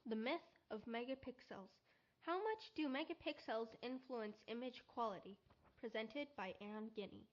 The myth of megapixels. How much do megapixels influence image quality? Presented by Anne Guinea.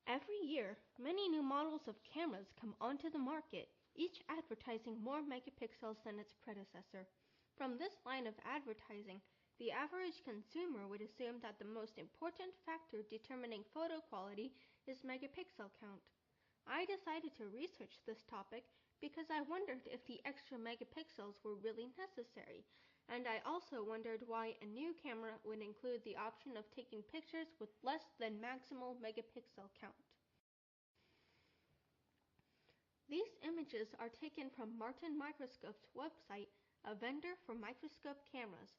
Every year, many new models of cameras come onto the market, each advertising more megapixels than its predecessor. From this line of advertising, the average consumer would assume that the most important factor determining photo quality is megapixel count. I decided to research this topic because I wondered if the extra megapixels were really necessary, and I also wondered why a new camera would include the option of taking pictures with less than maximal megapixel count. These images are taken from Martin Microscope's website, a vendor for microscope cameras.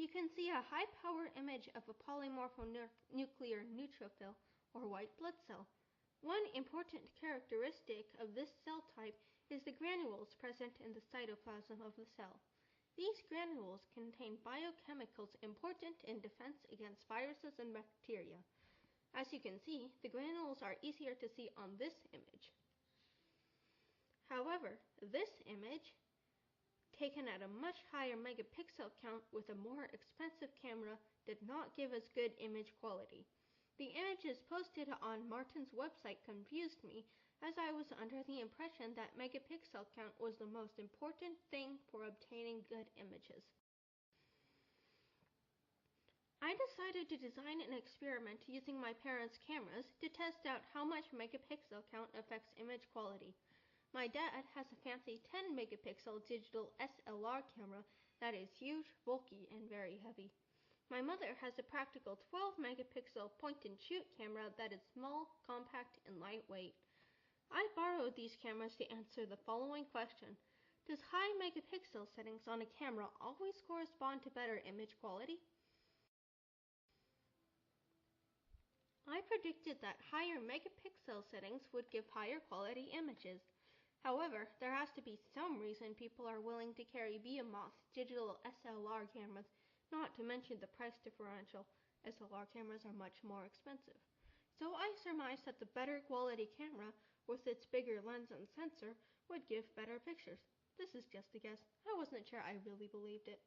You can see a high-power image of a polymorphonuclear neutrophil, or white blood cell. One important characteristic of this cell type is the granules present in the cytoplasm of the cell. These granules contain biochemicals important in defense against viruses and bacteria. As you can see, the granules are easier to see on this image. However, this image, taken at a much higher megapixel count with a more expensive camera, did not give us good image quality. The images posted on Martin's website confused me, as I was under the impression that megapixel count was the most important thing for obtaining good images. I decided to design an experiment using my parents' cameras to test out how much megapixel count affects image quality. My dad has a fancy 10 megapixel digital SLR camera that is huge, bulky, and very heavy. My mother has a practical 12 megapixel point-and-shoot camera that is small, compact, and lightweight. I borrowed these cameras to answer the following question: does high megapixel settings on a camera always correspond to better image quality? I predicted that higher megapixel settings would give higher quality images. However, there has to be some reason people are willing to carry behemoth digital SLR cameras, not to mention the price differential. SLR cameras are much more expensive. So I surmised that the better quality camera, with its bigger lens and sensor, would give better pictures. This is just a guess. I wasn't sure I really believed it.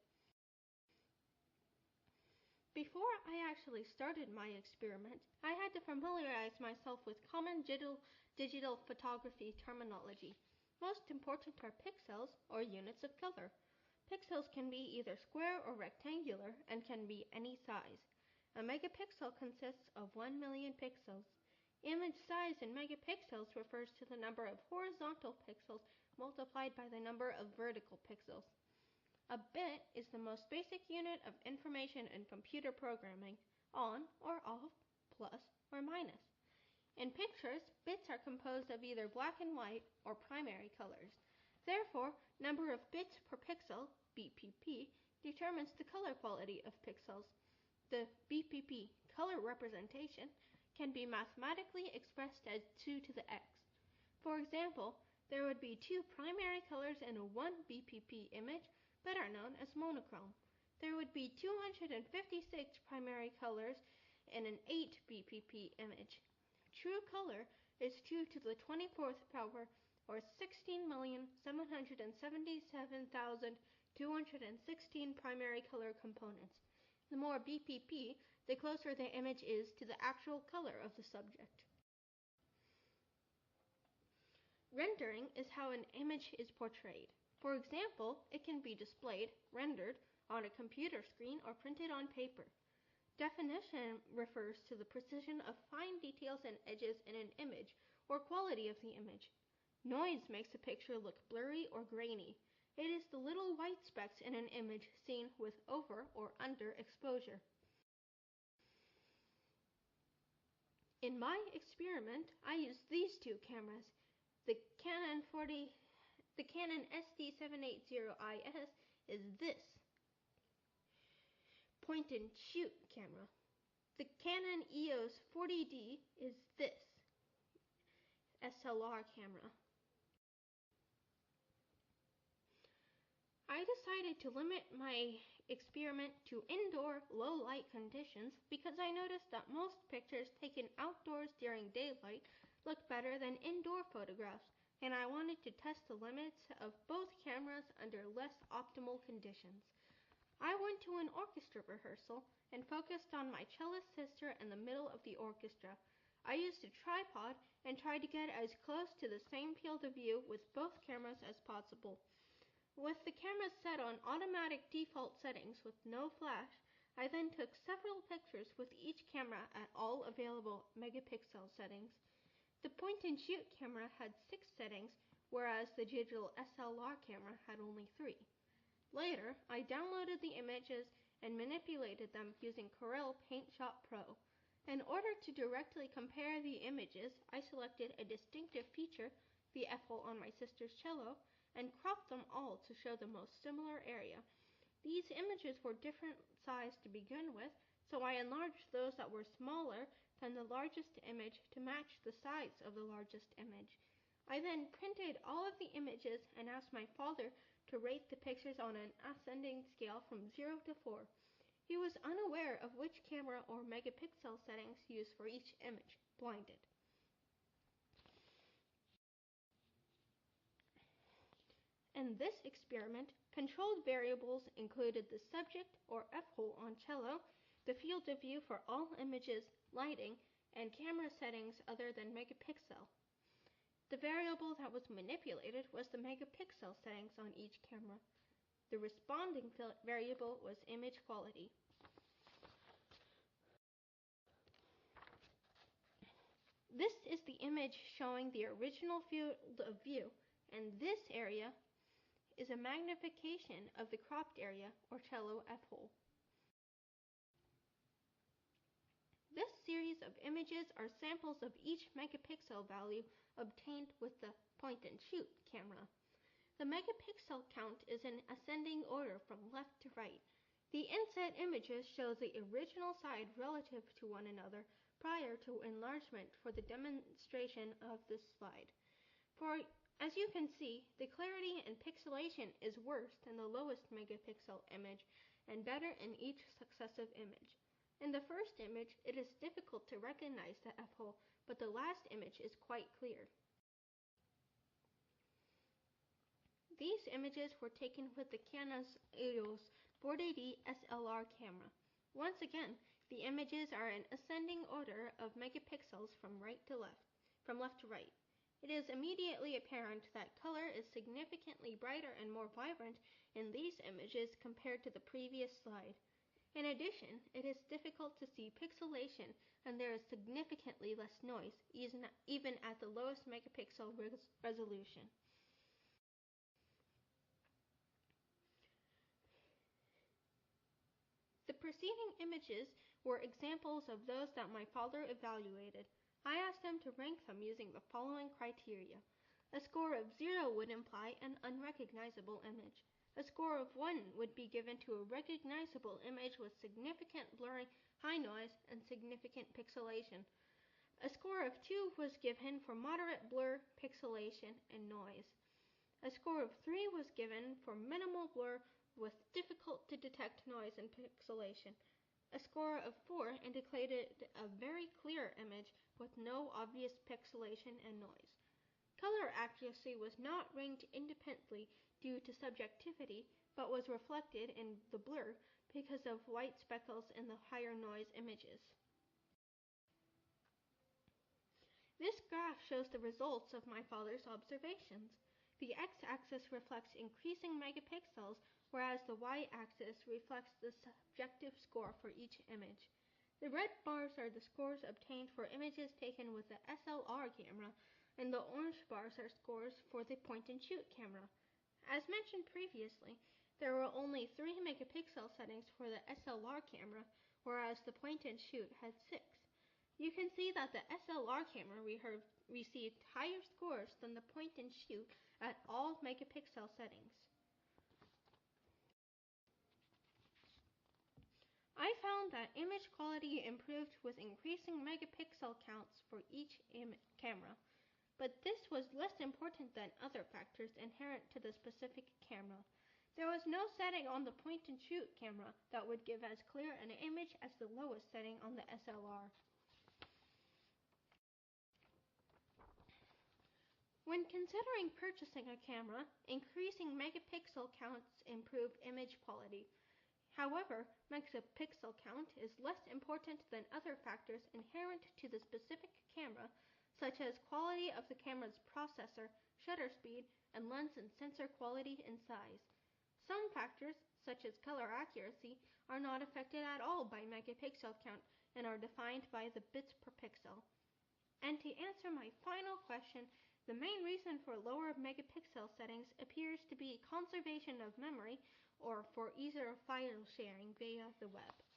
Before I actually started my experiment, I had to familiarize myself with common digital photography terminology. Most important are pixels, or units of color. Pixels can be either square or rectangular and can be any size. A megapixel consists of 1 million pixels. Image size in megapixels refers to the number of horizontal pixels multiplied by the number of vertical pixels. A bit is the most basic unit of information in computer programming, on or off, plus or minus. In pictures, bits are composed of either black and white or primary colors. Therefore, number of bits per pixel, BPP, determines the color quality of pixels. The BPP color representation can be mathematically expressed as 2 to the x. For example, there would be 2 primary colors in a 1 BPP image, better known as monochrome. There would be 256 primary colors in an 8 BPP image. True color is 2 to the 24th power, or 16,777,216 primary color components. The more BPP, the closer the image is to the actual color of the subject. Rendering is how an image is portrayed. For example, it can be displayed, rendered, on a computer screen or printed on paper. Definition refers to the precision of fine details and edges in an image, or quality of the image. Noise makes a picture look blurry or grainy. It is the little white specks in an image seen with over or under exposure. In my experiment, I used these 2 cameras. The Canon SD780IS is this point-and-shoot camera. The Canon EOS 40D is this SLR camera. I decided to limit my experiment to indoor, low-light conditions because I noticed that most pictures taken outdoors during daylight look better than indoor photographs. and I wanted to test the limits of both cameras under less optimal conditions. I went to an orchestra rehearsal and focused on my cellist sister in the middle of the orchestra. I used a tripod and tried to get as close to the same field of view with both cameras as possible. With the cameras set on automatic default settings with no flash, I then took several pictures with each camera at all available megapixel settings. The point-and-shoot camera had 6 settings, whereas the digital SLR camera had only 3. Later, I downloaded the images and manipulated them using Corel Paint Shop Pro. In order to directly compare the images, I selected a distinctive feature, the F-hole on my sister's cello, and cropped them all to show the most similar area. These images were different size to begin with, so I enlarged those that were smaller than the largest image to match the size of the largest image. I then printed all of the images and asked my father to rate the pictures on an ascending scale from 0 to 4. He was unaware of which camera or megapixel settings used for each image, blinded. In this experiment, controlled variables included the subject or F-hole on cello, the field of view for all images, lighting, and camera settings other than megapixel. The variable that was manipulated was the megapixel settings on each camera. The responding variable was image quality. This is the image showing the original field of view, and this area is a magnification of the cropped area or cello F-hole. This series of images are samples of each megapixel value obtained with the point-and-shoot camera. The megapixel count is in ascending order from left to right. The inset images show the original side relative to one another prior to enlargement for the demonstration of this slide. As you can see, the clarity and pixelation is worse in the lowest megapixel image and better in each successive image. In the first image, it is difficult to recognize the F-hole, but the last image is quite clear. These images were taken with the Canon EOS 40D SLR camera. Once again, the images are in ascending order of megapixels from left to right. It is immediately apparent that color is significantly brighter and more vibrant in these images compared to the previous slide. In addition, it is difficult to see pixelation, and there is significantly less noise, even at the lowest megapixel resolution. The preceding images were examples of those that my father evaluated. I asked him to rank them using the following criteria. A score of 0 would imply an unrecognizable image. A score of 1 would be given to a recognizable image with significant blurring, high noise, and significant pixelation. A score of 2 was given for moderate blur, pixelation, and noise. A score of 3 was given for minimal blur with difficult to detect noise and pixelation. A score of 4 indicated a very clear image with no obvious pixelation and noise. Color accuracy was not ranked independently due to subjectivity, but was reflected in the blur because of white speckles in the higher noise images. This graph shows the results of my father's observations. The x-axis reflects increasing megapixels, whereas the y-axis reflects the subjective score for each image. The red bars are the scores obtained for images taken with the SLR camera, and the orange bars are scores for the point-and-shoot camera. As mentioned previously, there were only 3 megapixel settings for the SLR camera, whereas the point-and-shoot had 6. You can see that the SLR camera received higher scores than the point-and-shoot at all megapixel settings. I found that image quality improved with increasing megapixel counts for each camera, but this was less important than other factors inherent to the specific camera. There was no setting on the point-and-shoot camera that would give as clear an image as the lowest setting on the SLR. When considering purchasing a camera, increasing megapixel counts improve image quality. However, megapixel count is less important than other factors inherent to the specific camera, such as quality of the camera's processor, shutter speed, and lens and sensor quality and size. Some factors, such as color accuracy, are not affected at all by megapixel count and are defined by the bits per pixel. And to answer my final question, the main reason for lower megapixel settings appears to be conservation of memory or for easier file sharing via the web.